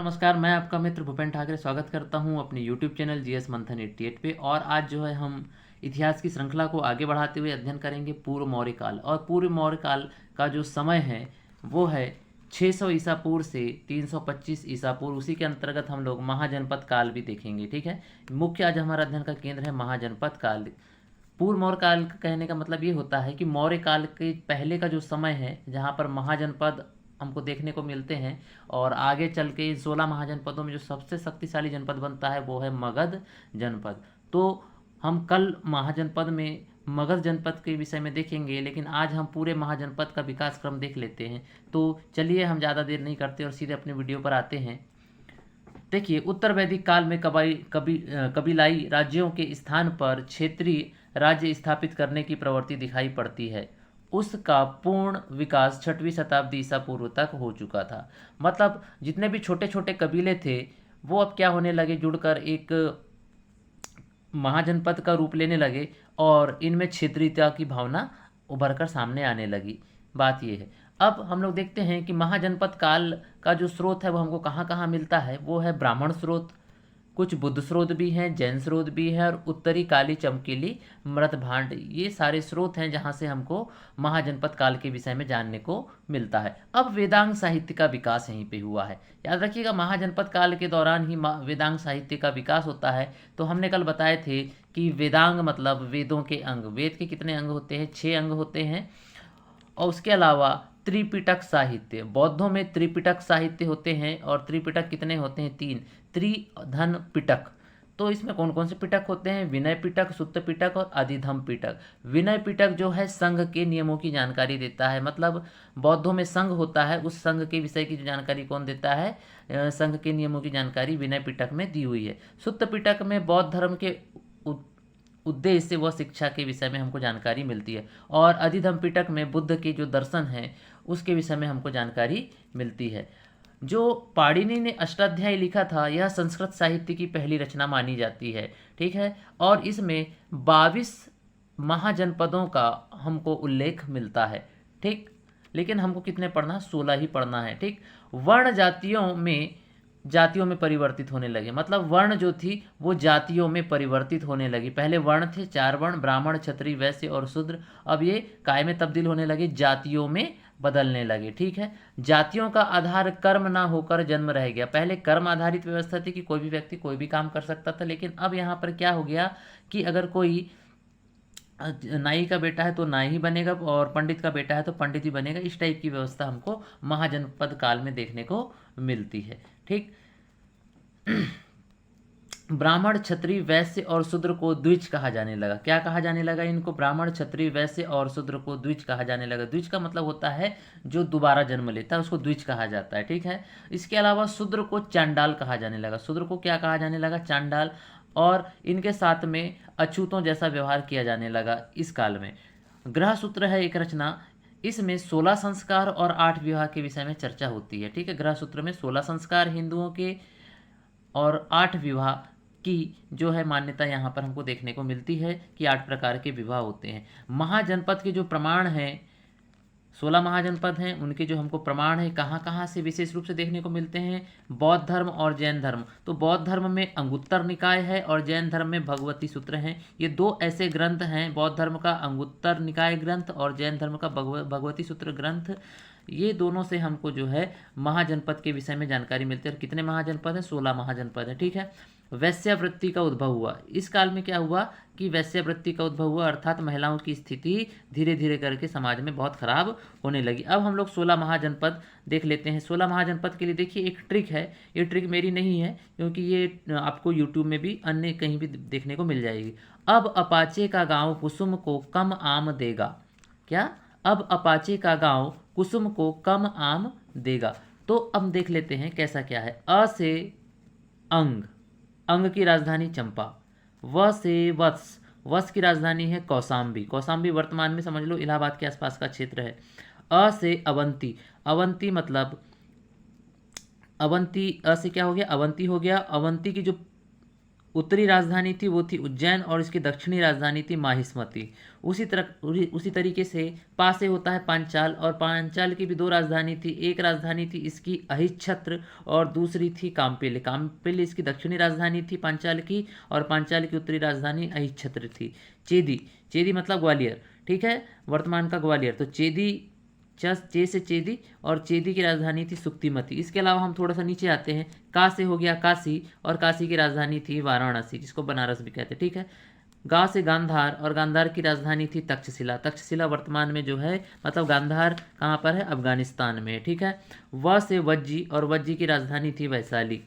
नमस्कार। मैं आपका मित्र भूपेन ठाकरे स्वागत करता हूं अपने YouTube चैनल जीएस मंथन 88 पे। और आज जो है हम इतिहास की श्रृंखला को आगे बढ़ाते हुए अध्ययन करेंगे पूर्व मौर्य काल। और पूर्व मौर्य काल का जो समय है वो है 600 ईसा पूर्व से 325 ईसा पूर्व। उसी के अंतर्गत हम लोग महाजनपद काल भी देखेंगे। ठीक है, मुख्य आज हमारा अध्ययन का केंद्र है महाजनपद काल। पूर्व मौर्य काल का कहने का मतलब ये होता है कि मौर्य काल के पहले का जो समय है जहाँ पर महाजनपद हमको देखने को मिलते हैं। और आगे चल के इन 16 महाजनपदों में जो सबसे शक्तिशाली जनपद बनता है वो है मगध जनपद। तो हम कल महाजनपद में मगध जनपद के विषय में देखेंगे, लेकिन आज हम पूरे महाजनपद का विकास क्रम देख लेते हैं। तो चलिए हम ज़्यादा देर नहीं करते और सीधे अपने वीडियो पर आते हैं। देखिए, उत्तर वैदिक काल में कबीलाई राज्यों के स्थान पर क्षेत्रीय राज्य स्थापित करने की प्रवृत्ति दिखाई पड़ती है। उसका पूर्ण विकास 6वीं शताब्दी ईसा पूर्व तक हो चुका था। मतलब जितने भी छोटे छोटे कबीले थे वो अब क्या होने लगे, जुड़कर एक महाजनपद का रूप लेने लगे और इनमें क्षेत्रीयता की भावना उभर कर सामने आने लगी। बात यह है। अब हम लोग देखते हैं कि महाजनपद काल का जो स्रोत है वो हमको कहाँ कहाँ मिलता है। वो है ब्राह्मण स्रोत, कुछ बुद्ध स्रोत भी हैं, जैन स्रोत भी है, और उत्तरी काली चमकीली मृत भांड। ये सारे स्रोत हैं जहाँ से हमको महाजनपद काल के विषय में जानने को मिलता है। अब वेदांग साहित्य का विकास यहीं पे हुआ है। याद रखिएगा, महाजनपद काल के दौरान ही वेदांग साहित्य का विकास होता है। तो हमने कल बताए थे कि वेदांग मतलब वेदों के अंग। वेद के कितने अंग होते हैं? 6 अंग होते हैं। और उसके अलावा त्रिपिटक साहित्य, बौद्धों में त्रिपिटक साहित्य होते हैं। और त्रिपिटक कितने होते हैं? 3। त्रिधन पिटक। तो इसमें कौन कौन से पिटक होते हैं? विनय पिटक, सुत्त पिटक और अधिधम पिटक। विनय पिटक जो है संघ के नियमों की जानकारी देता है। मतलब बौद्धों में संघ होता है, उस संघ के विषय की जानकारी कौन देता है? संघ के नियमों की जानकारी विनय पिटक में दी हुई है। सुत्त पिटक में बौद्ध धर्म के उद्देश्य व शिक्षा के विषय में हमको जानकारी मिलती है। और अधिधम पिटक में बुद्ध के जो दर्शन हैं उसके विषय में हमको जानकारी मिलती है। जो पाणिनि ने अष्टाध्यायी लिखा था यह संस्कृत साहित्य की पहली रचना मानी जाती है। ठीक है, और इसमें 22 महाजनपदों का हमको उल्लेख मिलता है। ठीक, लेकिन हमको कितने पढ़ना? 16 ही पढ़ना है। ठीक, वर्ण जातियों में परिवर्तित होने लगे। मतलब वर्ण जो थी वो जातियों में परिवर्तित होने लगी। पहले वर्ण थे 4 वर्ण, ब्राह्मण, क्षत्रिय, वैश्य और शूद्र। अब ये काय में तब्दील होने लगे, जातियों में बदलने लगे। ठीक है, जातियों का आधार कर्म ना होकर जन्म रह गया। पहले कर्म आधारित व्यवस्था थी कि कोई भी व्यक्ति कोई भी काम कर सकता था, लेकिन अब यहाँ पर क्या हो गया कि अगर कोई नाई का बेटा है तो नाई ही बनेगा और पंडित का बेटा है तो पंडित ही बनेगा। इस टाइप की व्यवस्था हमको महाजनपद काल में देखने को मिलती है। ठीक, ब्राह्मण, क्षत्रिय, वैश्य और शूद्र को द्विज कहा जाने लगा। क्या कहा जाने लगा इनको? ब्राह्मण, क्षत्रिय, वैश्य और शूद्र को द्विज कहा जाने लगा। द्विज का मतलब होता है जो दोबारा जन्म लेता है उसको द्विज कहा जाता है। ठीक है, इसके अलावा शूद्र को चांडाल कहा जाने लगा। शूद्र को क्या कहा जाने लगा? चांडाल। और इनके साथ में अछूतों जैसा व्यवहार किया जाने लगा इस काल में। ग्रह सूत्र है एक रचना, इसमें 16 संस्कार और 8 विवाह के विषय में चर्चा होती है। ठीक है, ग्रह सूत्र में 16 संस्कार हिंदुओं के और 8 विवाह की जो है मान्यता यहाँ पर हमको देखने को मिलती है कि 8 प्रकार के विवाह होते हैं। महाजनपद के जो प्रमाण हैं, 16 महाजनपद हैं, उनके जो हमको प्रमाण है कहाँ कहाँ से विशेष रूप से देखने को मिलते हैं? बौद्ध धर्म और जैन धर्म। तो बौद्ध धर्म में अंगुत्तर निकाय है और जैन धर्म में भगवती सूत्र हैं। ये 2 ऐसे ग्रंथ हैं, बौद्ध धर्म का अंगुत्तर निकाय ग्रंथ और जैन धर्म का भगवती सूत्र ग्रंथ। ये दोनों से हमको जो है महाजनपद के विषय में जानकारी मिलती है। और कितने महाजनपद हैं? 16 महाजनपद हैं। ठीक है, वैश्यावृत्ति का उद्भव हुआ। इस काल में क्या हुआ कि वैश्यावृत्ति का उद्भव हुआ, अर्थात महिलाओं की स्थिति धीरे धीरे करके समाज में बहुत खराब होने लगी। अब हम लोग 16 महाजनपद देख लेते हैं। 16 महाजनपद के लिए देखिए एक ट्रिक है। ये ट्रिक मेरी नहीं है क्योंकि ये आपको यूट्यूब में भी अन्य कहीं भी देखने को मिल जाएगी। अब अपाचे का गाँव कुसुम को कम आम देगा। क्या? अब अपाचे का गाँव कुसुम को कम आम देगा। तो अब देख लेते हैं कैसा क्या है। अ से अंग, अंग की राजधानी चंपा। व से वत्स, वत्स की राजधानी है कौसाम्बी। कौसाम्बी वर्तमान में समझ लो इलाहाबाद के आसपास का क्षेत्र है। अ से अवंती, अवंती मतलब अवंती, अ से क्या हो गया? अवंती हो गया। अवंती की जो उत्तरी राजधानी थी वो थी उज्जैन और इसकी दक्षिणी राजधानी थी माहिष्मती। उसी तरीके से पा से होता है पांचाल, और पांचाल की भी दो राजधानी थी, एक राजधानी थी इसकी अहिच्छत्र और दूसरी थी काम्पिल्य। काम्पिल्य इसकी दक्षिणी राजधानी थी पांचाल की, और पांचाल की उत्तरी राजधानी अहिच्छत्र थी। चेदी, चेदी मतलब ग्वालियर, ठीक है, वर्तमान का ग्वालियर। तो चेदी, चे से चेदी, और चेदी की राजधानी थी सुक्तिमती। इसके अलावा हम थोड़ा सा नीचे आते हैं, का से हो गया काशी, और काशी की राजधानी थी वाराणसी, जिसको बनारस भी कहते हैं, ठीक है। गा से गांधार, और गांधार की राजधानी थी तक्षशिला। तक्षशिला वर्तमान में जो है, मतलब गांधार कहाँ पर है, अफगानिस्तान में, ठीक है। व से वज्जी, और वज्जी की राजधानी थी वैशाली।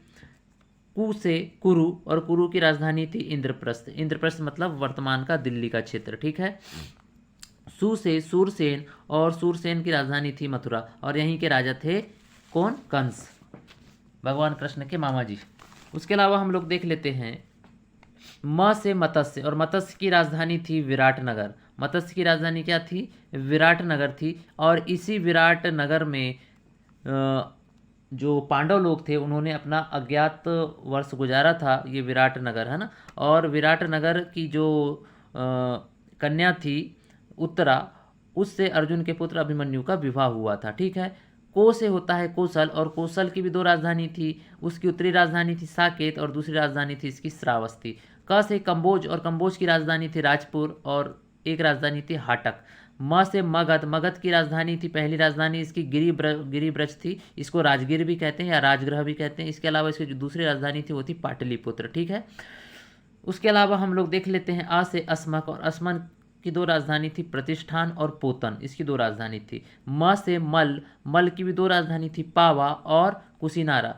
कु से कुरु, और कुरु की राजधानी थी इंद्रप्रस्थ। इंद्रप्रस्थ मतलब वर्तमान का दिल्ली का क्षेत्र, ठीक है। सु से सूरसेन, और सूरसेन की राजधानी थी मथुरा, और यहीं के राजा थे कौन, कंस, भगवान कृष्ण के मामा जी। उसके अलावा हम लोग देख लेते हैं म से मत्स्य, और मत्स्य की राजधानी थी विराटनगर। मत्स्य की राजधानी क्या थी, विराटनगर थी। और इसी विराटनगर में जो पांडव लोग थे उन्होंने अपना अज्ञात वर्ष गुजारा था, ये विराटनगर है ना। और विराटनगर की जो कन्या थी उत्तरा, उससे अर्जुन के पुत्र अभिमन्यु का विवाह हुआ था, ठीक है। को से होता है कौशल, और कौशल की भी दो राजधानी थी, उसकी उत्तरी राजधानी थी साकेत और दूसरी राजधानी थी इसकी श्रावस्ती। क से कंबोज, और कंबोज की राजधानी थी राजपुर और एक राजधानी थी हाटक। म से मगध, मगध की राजधानी थी, पहली राजधानी इसकी गिरिब्रज थी, इसको राजगिर भी कहते हैं या राजगृह भी कहते हैं। इसके अलावा इसकी जो दूसरी राजधानी थी वो थी पाटलिपुत्र, ठीक है। उसके अलावा हम लोग देख लेते हैं आ से अस्मक, और अस्मक की दो राजधानी थी प्रतिष्ठान और पोतन, इसकी दो राजधानी थी। म से मल, मल की भी दो राजधानी थी पावा और कुशीनारा,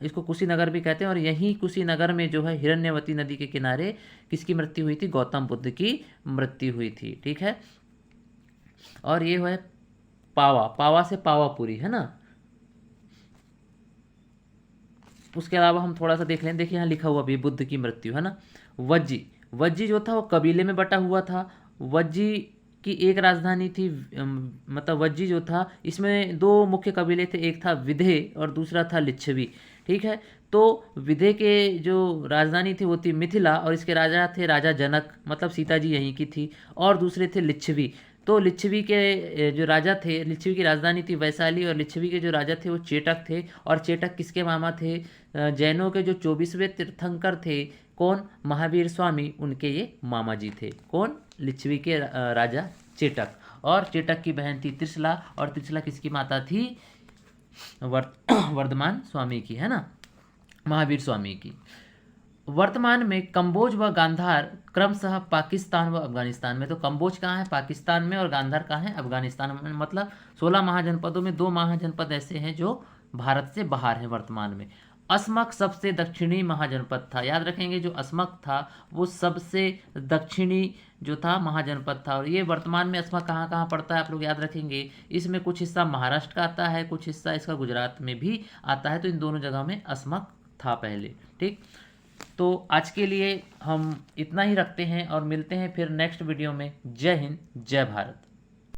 इसको कुशीनगर भी कहते हैं। और यहीं कुशीनगर में जो है हिरण्यवती नदी के किनारे किसकी मृत्यु हुई थी, गौतम बुद्ध की मृत्यु हुई थी, ठीक है। और ये है पावा, पावा से पावापुरी है ना। उसके अलावा हम थोड़ा सा देख लें, देखिए यहाँ लिखा हुआ भी बुद्ध की मृत्यु है ना। वज्जी, वज्जी जो था वो कबीले में बटा हुआ था। वज्जी की एक राजधानी थी, मतलब वज्जी जो था इसमें दो मुख्य कबीले थे, एक था विधे और दूसरा था लिच्छवी, ठीक है। तो विधे के जो राजधानी थी वो थी मिथिला, और इसके राजा थे राजा जनक, मतलब सीता जी यहीं की थी। और दूसरे थे लिच्छवी, तो लिच्छवी के जो राजा थे, लिच्छवी की राजधानी थी वैशाली, और लिच्छवी के जो राजा थे वो चेटक थे। और चेटक किसके मामा थे, जैनों के जो 24वें तीर्थंकर थे कौन, महावीर स्वामी, उनके ये मामा जी थे। कौन, लिच्छवी के राजा चेटक। और चेटक की बहन थी त्रिशला, और त्रिशला किसकी माता थी, वर्धमान स्वामी की, है ना, महावीर स्वामी की। वर्तमान में कंबोज व गांधार क्रमशः पाकिस्तान व अफगानिस्तान में, तो कंबोज कहाँ है, पाकिस्तान में, और गांधार कहाँ है, अफगानिस्तान में। मतलब 16 महाजनपदों में 2 महाजनपद ऐसे हैं जो भारत से बाहर हैं वर्तमान में। अस्मक सबसे दक्षिणी महाजनपद था, याद रखेंगे, जो अस्मक था वो सबसे दक्षिणी जो था महाजनपद था। और ये वर्तमान में अस्मक कहाँ कहाँ पड़ता है आप लोग याद रखेंगे, इसमें कुछ हिस्सा महाराष्ट्र का आता है, कुछ हिस्सा इसका गुजरात में भी आता है। तो इन दोनों जगह में अस्मक था पहले, ठीक। तो आज के लिए हम इतना ही रखते हैं और मिलते हैं फिर नेक्स्ट वीडियो में। जय हिंद, जय भारत।